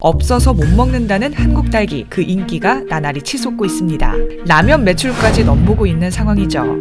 없어서 못 먹는다는 한국 딸기, 그 인기가 나날이 치솟고 있습니다. 라면 매출까지 넘보고 있는 상황이죠.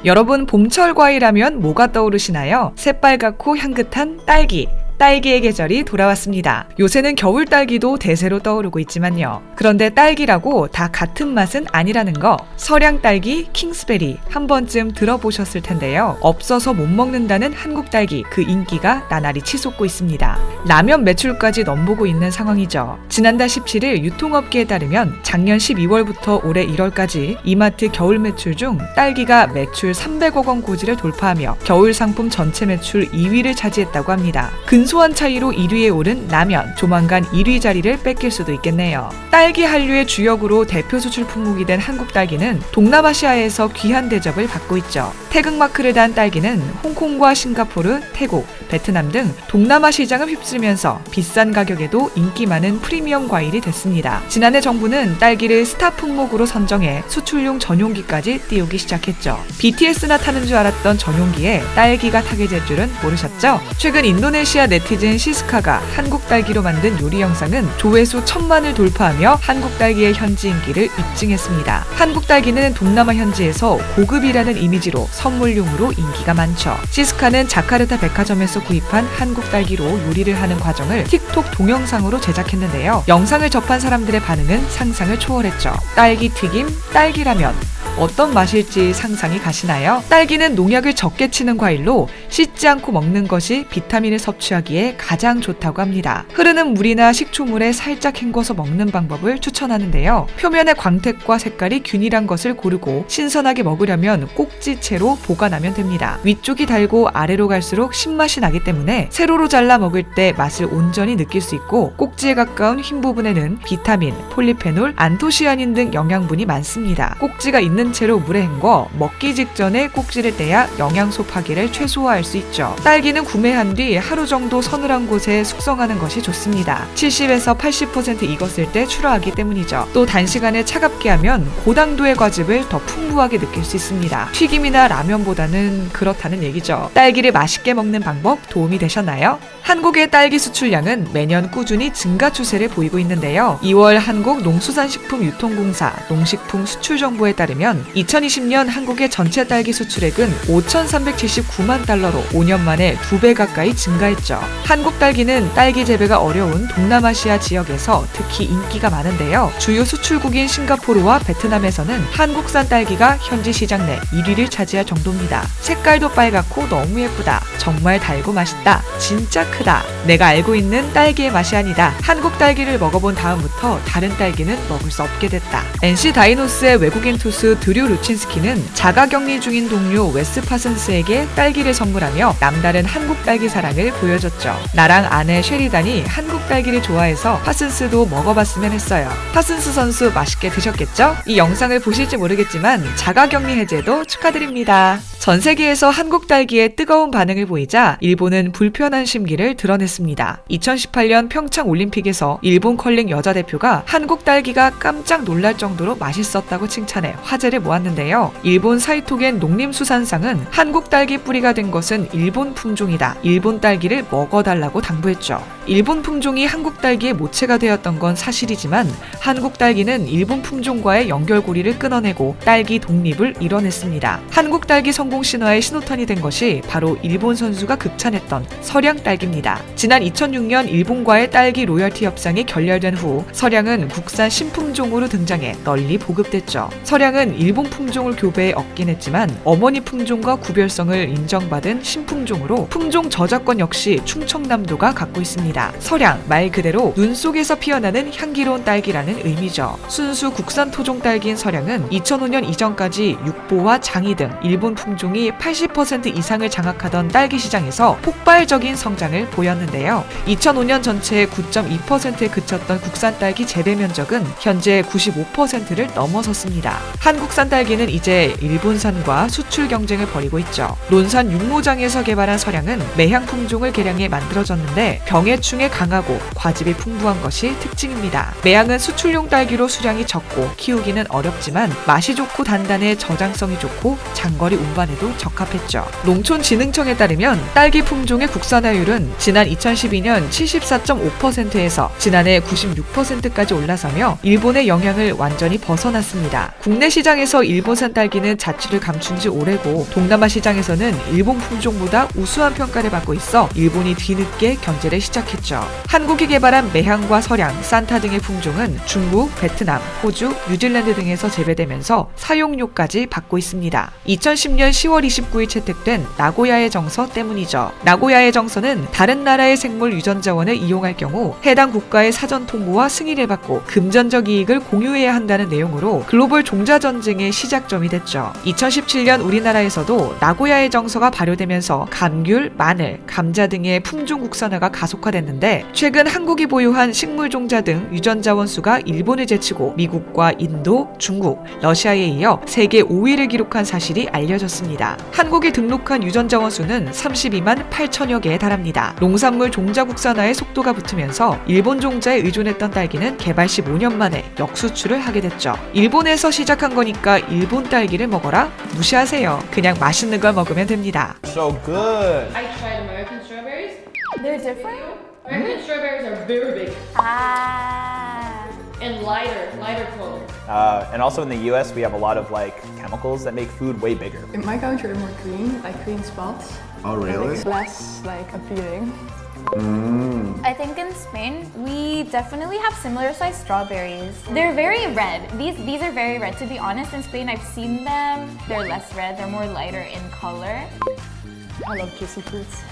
여러분, 봄철 과일하면 뭐가 떠오르시나요? 새빨갛고 향긋한 딸기. 딸기의 계절이 돌아왔습니다. 요새는 겨울 딸기도 대세로 떠오르고 있지만요. 그런데 딸기라고 다 같은 맛은 아니라는 거, 서량 딸기, 킹스베리 한 번쯤 들어보셨을 텐데요. 없어서 못 먹는다는 한국 딸기, 그 인기가 나날이 치솟고 있습니다. 라면 매출까지 넘보고 있는 상황이죠. 지난달 17일 유통업계에 따르면 작년 12월부터 올해 1월까지 이마트 겨울 매출 중 딸기가 매출 300억 원 고지를 돌파하며 겨울 상품 전체 매출 2위를 차지했다고 합니다. 근소한 차이로 1위에 오른 라면, 조만간 1위 자리를 뺏길 수도 있겠네요. 딸기 한류의 주역으로 대표 수출 품목이 된 한국 딸기는 동남아시아에서 귀한 대접을 받고 있죠. 태극마크를 단 딸기는 홍콩과 싱가포르, 태국, 베트남 등 동남아 시장을 휩쓸면서 비싼 가격에도 인기 많은 프리미엄 과일이 됐습니다. 지난해 정부는 딸기를 스타 품목으로 선정해 수출용 전용기까지 띄우기 시작했죠. BTS나 타는 줄 알았던 전용기에 딸기가 타게 될 줄은 모르셨죠? 최근 인도네시아 네티즌 시스카가 한국 딸기로 만든 요리 영상은 조회수 1000만을 돌파하며 한국 딸기의 현지 인기를 입증했습니다. 한국 딸기는 동남아 현지에서 고급이라는 이미지로 선물용으로 인기가 많죠. 시스카는 자카르타 백화점에서 구입한 한국 딸기로 요리를 하는 과정을 틱톡 동영상으로 제작했는데요. 영상을 접한 사람들의 반응은 상상을 초월했죠. 딸기 튀김, 딸기 라면. 어떤 맛일지 상상이 가시나요? 딸기는 농약을 적게 치는 과일로 씻지 않고 먹는 것이 비타민을 섭취하기에 가장 좋다고 합니다. 흐르는 물이나 식초물에 살짝 헹궈서 먹는 방법을 추천하는데요. 표면의 광택과 색깔이 균일한 것을 고르고 신선하게 먹으려면 꼭지채로 보관하면 됩니다. 위쪽이 달고 아래로 갈수록 신맛이 나기 때문에 세로로 잘라 먹을 때 맛을 온전히 느낄 수 있고, 꼭지에 가까운 흰 부분에는 비타민, 폴리페놀, 안토시아닌 등 영양분이 많습니다. 꼭지가 있는 채로 물에 헹궈 먹기 직전에 꼭지를 떼야 영양소 파괴를 최소화할 수 있죠. 딸기는 구매한 뒤 하루 정도 서늘한 곳에 숙성하는 것이 좋습니다. 70에서 80% 익었을 때 출하하기 때문이죠. 또 단시간에 차갑게 하면 고당도의 과즙을 더 풍부하게 느낄 수 있습니다. 튀김이나 라면보다는 그렇다는 얘기죠. 딸기를 맛있게 먹는 방법 도움이 되셨나요? 한국의 딸기 수출량은 매년 꾸준히 증가 추세를 보이고 있는데요. 2월 한국농수산식품유통공사 농식품 수출정보에 따르면 2020년 한국의 전체 딸기 수출액은 5,379만 달러로 5년 만에 2배 가까이 증가했죠. 한국 딸기는 딸기 재배가 어려운 동남아시아 지역에서 특히 인기가 많은데요. 주요 수출국인 싱가포르와 베트남에서는 한국산 딸기가 현지 시장 내 1위를 차지할 정도입니다. 색깔도 빨갛고 너무 예쁘다. 정말 달고 맛있다. 진짜 크다. 내가 알고 있는 딸기의 맛이 아니다. 한국 딸기를 먹어본 다음부터 다른 딸기는 먹을 수 없게 됐다. NC 다이노스의 외국인 투수 드류 루친스키는 자가격리 중인 동료 웨스 파슨스에게 딸기를 선물하며 남다른 한국 딸기 사랑을 보여줬죠. 나랑 아내 쉐리단이 한국 딸기를 좋아해서 파슨스도 먹어봤으면 했어요. 파슨스 선수 맛있게 드셨겠죠? 이 영상을 보실지 모르겠지만 자가격리 해제도 축하드립니다. 전 세계에서 한국 딸기에 뜨거운 반응을 보이자 일본은 불편한 심기를 드러냈습니다. 2018년 평창 올림픽에서 일본 컬링 여자 대표가 한국 딸기가 깜짝 놀랄 정도로 맛있었다고 칭찬해 화제를 모았는데요. 일본 사이토겐 농림수산상은 한국 딸기 뿌리가 된 것은 일본 품종이다. 일본 딸기를 먹어달라고 당부했죠. 일본 품종이 한국 딸기의 모체가 되었던 건 사실이지만 한국 딸기는 일본 품종과의 연결고리를 끊어내고 딸기 독립을 이뤄냈습니다. 한국 딸기 성공 신화의 신호탄이 된 것이 바로 일본 선수가 극찬했던 서량 딸기입니다. 지난 2006년 일본과의 딸기 로열티 협상이 결렬된 후 서량은 국산 신품종으로 등장해 널리 보급됐죠. 서량은 일본 품종을 교배해 얻긴 했지만 어머니 품종과 구별성을 인정받은 신품종으로 품종 저작권 역시 충청남도가 갖고 있습니다. 서량, 말 그대로 눈 속에서 피어나는 향기로운 딸기라는 의미죠. 순수 국산 토종 딸기인 서량은 2005년 이전까지 육보와 장이 등 일본 품종이 80% 이상을 장악하던 딸기 시장에서 폭발적인 성장을 보였는데요. 2005년 전체의 9.2%에 그쳤던 국산 딸기 재배 면적은 현재 95%를 넘어섰습니다. 한국산 딸기는 이제 일본산과 수출 경쟁을 벌이고 있죠. 논산 육모장에서 개발한 서량은 매향 품종을 개량해 만들어졌는데 병해충에 강하고 과즙이 풍부한 것이 특징입니다. 매향은 수출용 딸기로 수량이 적고 키우기는 어렵지만 맛이 좋고 단단해 저장성이 좋고 장거리 운반에도 적합했죠. 농촌진흥청에 따르면 딸기 품종의 국산화율은 가격은 지난 2012년 74.5%에서 지난해 96%까지 올라서며 일본의 영향을 완전히 벗어났습니다. 국내 시장에서 일본산 딸기는 자취를 감춘 지 오래고 동남아 시장에서는 일본 품종보다 우수한 평가를 받고 있어 일본이 뒤늦게 견제를 시작했죠. 한국이 개발한 매향과 서량, 산타 등의 품종은 중국, 베트남, 호주, 뉴질랜드 등에서 재배되면서 사용료까지 받고 있습니다. 2010년 10월 29일 채택된 나고야의 정서 때문이죠. 나고야의 정서는 다른 나라의 생물 유전자원을 이용할 경우 해당 국가의 사전 통보와 승인을 받고 금전적 이익을 공유해야 한다는 내용으로 글로벌 종자 전쟁의 시작점이 됐죠. 2017년 우리나라에서도 나고야의 정서가 발효되면서 감귤, 마늘, 감자 등의 품종 국산화가 가속화됐는데 최근 한국이 보유한 식물 종자 등 유전자원 수가 일본을 제치고 미국과 인도, 중국, 러시아에 이어 세계 5위를 기록한 사실이 알려졌습니다. 한국이 등록한 유전자원 수는 32만 8천여 개에 달합니다. 농산물 종자 국산화의 속도가 붙으면서 일본 종자에 의존했던 딸기는 개발 15년 만에 역수출을 하게 됐죠. 일본에서 시작한 거니까 일본 딸기를 먹어라? 무시하세요. 그냥 맛있는 걸 먹으면 됩니다. So good. I tried American strawberries. They're different? American strawberries are very big Ah. and lighter color. And also in the US, we have a lot of like chemicals that make food way bigger. In my country, more green, like green spots. Oh, really? It's less like appealing. I think in Spain we definitely have similar sized strawberries. They're very red. These are very red. To be honest, in Spain I've seen them. They're less red. They're more lighter in color. I love juicy fruits.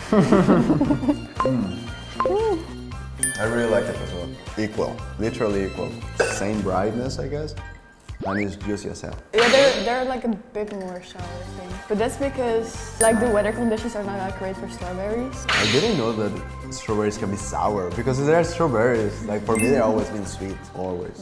I really like it as well. Equal, literally equal. Same brightness, I guess. And it's juicy as hell. Yeah, they're like a bit more sour, I think. But that's because like the weather conditions are not that great for strawberries. I didn't know that strawberries can be sour because they're strawberries. Like for me, they've always been sweet, always.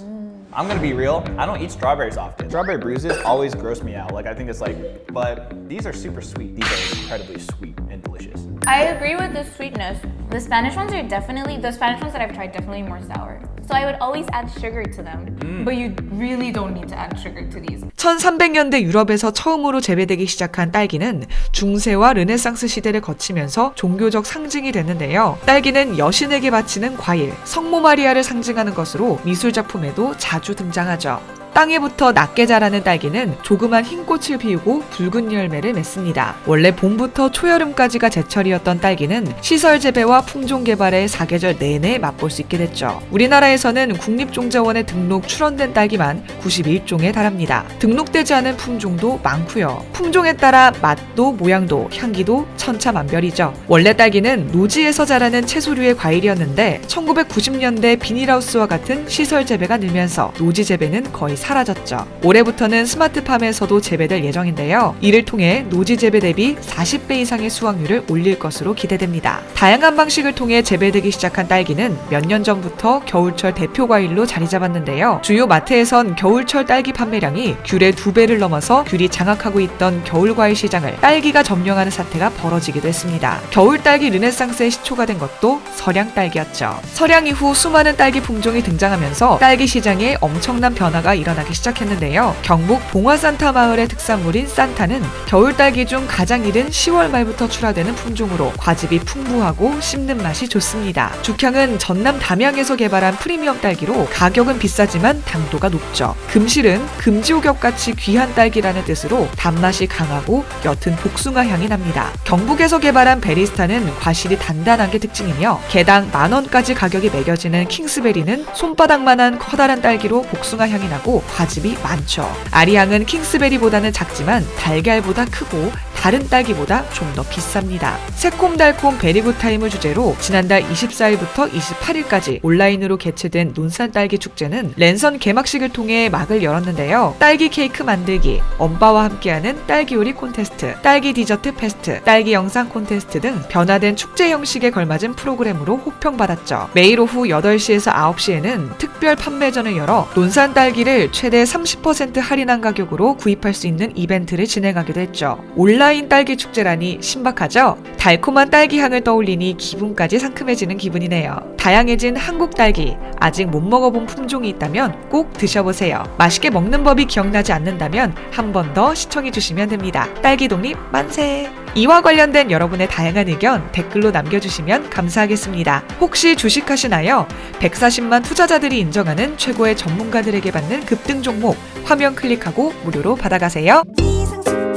I'm gonna be real, I don't eat strawberries often. Strawberry bruises always gross me out. Like I think it's like, but these are super sweet. These are incredibly sweet and delicious. I agree with the sweetness. The Spanish ones that I've tried definitely more sour. So I would always add sugar to them. But you really don't need to add sugar to these. 1300년대 유럽에서 처음으로 재배되기 시작한 딸기는 중세와 르네상스 시대를 거치면서 종교적 상징이 됐는데요. 딸기는 여신에게 바치는 과일, 성모 마리아를 상징하는 것으로 미술 작품에도 자주 등장하죠. 땅에 붙어 낮게 자라는 딸기는 조그만 흰 꽃을 피우고 붉은 열매를 맺습니다. 원래 봄부터 초여름까지가 제철이었던 딸기는 시설 재배와 품종 개발에 사계절 내내 맛볼 수 있게 됐죠. 우리나라에서는 국립종자원에 등록 출원된 딸기만 91종에 달합니다. 등록되지 않은 품종도 많고요. 품종에 따라 맛도 모양도 향기도 천차만별이죠. 원래 딸기는 노지에서 자라는 채소류의 과일이었는데 1990년대 비닐하우스와 같은 시설 재배가 늘면서 노지 재배는 거의 사라졌죠. 올해부터는 스마트팜에서도 재배될 예정인데요. 이를 통해 노지 재배 대비 40배 이상의 수확률을 올릴 것으로 기대됩니다. 다양한 방식을 통해 재배되기 시작한 딸기는 몇 년 전부터 겨울철 대표 과일로 자리 잡았는데요. 주요 마트에선 겨울철 딸기 판매량이 귤의 2배를 넘어서 귤이 장악하고 있던 겨울 과일 시장을 딸기가 점령하는 사태가 벌어지기도 했습니다. 겨울 딸기 르네상스의 시초가 된 것도 서량 딸기였죠. 서량 이후 수많은 딸기 품종이 등장하면서 딸기 시장에 엄청난 변화가 일어나기 시작했는데요. 경북 봉화산타 마을의 특산물인 산타는 겨울 딸기 중 가장 이른 10월 말부터 출하되는 품종으로 과즙이 풍부하고 씹는 맛이 좋습니다. 죽향은 전남 담양에서 개발한 프리미엄 딸기로 가격은 비싸지만 당도가 높죠. 금실은 금지옥엽같이 귀한 딸기라는 뜻으로 단맛이 강하고 옅은 복숭아 향이 납니다. 경북에서 개발한 베리스타는 과실이 단단한 게 특징이며 개당 10,000원까지 가격이 매겨지는 킹스베리는 손바닥만한 커다란 딸기로 복숭아 향이 나고 과즙이 많죠. 아리향은 킹스베리보다는 작지만 달걀보다 크고 다른 딸기보다 좀 더 비쌉니다. 새콤달콤 베리굿타임을 주제로 지난달 24일부터 28일까지 온라인으로 개최된 논산 딸기 축제는 랜선 개막식을 통해 막을 열었는데요. 딸기 케이크 만들기, 엄바와 함께하는 딸기 요리 콘테스트, 딸기 디저트 페스트, 딸기 영상 콘테스트 등 변화된 축제 형식에 걸맞은 프로그램으로 호평받았죠. 매일 오후 8시에서 9시에는 특별 판매전을 열어 논산 딸기를 최대 30% 할인한 가격으로 구입할 수 있는 이벤트를 진행하기도 했죠. 온라인 딸기 축제라니 신박하죠? 달콤한 딸기 향을 떠올리니 기분까지 상큼해지는 기분이네요. 다양해진 한국 딸기, 아직 못 먹어본 품종이 있다면 꼭 드셔보세요. 맛있게 먹는 법이 기억나지 않는다면 한 번 더 시청해주시면 됩니다. 딸기 독립 만세! 이와 관련된 여러분의 다양한 의견 댓글로 남겨주시면 감사하겠습니다. 혹시 주식하시나요? 140만 투자자들이 인정하는 최고의 전문가들에게 받는 급등 종목 화면 클릭하고 무료로 받아가세요. 이상스쿨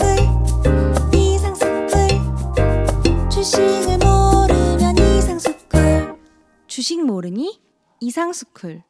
주식을 모르면 이상스쿨 주식 모르니 이상스쿨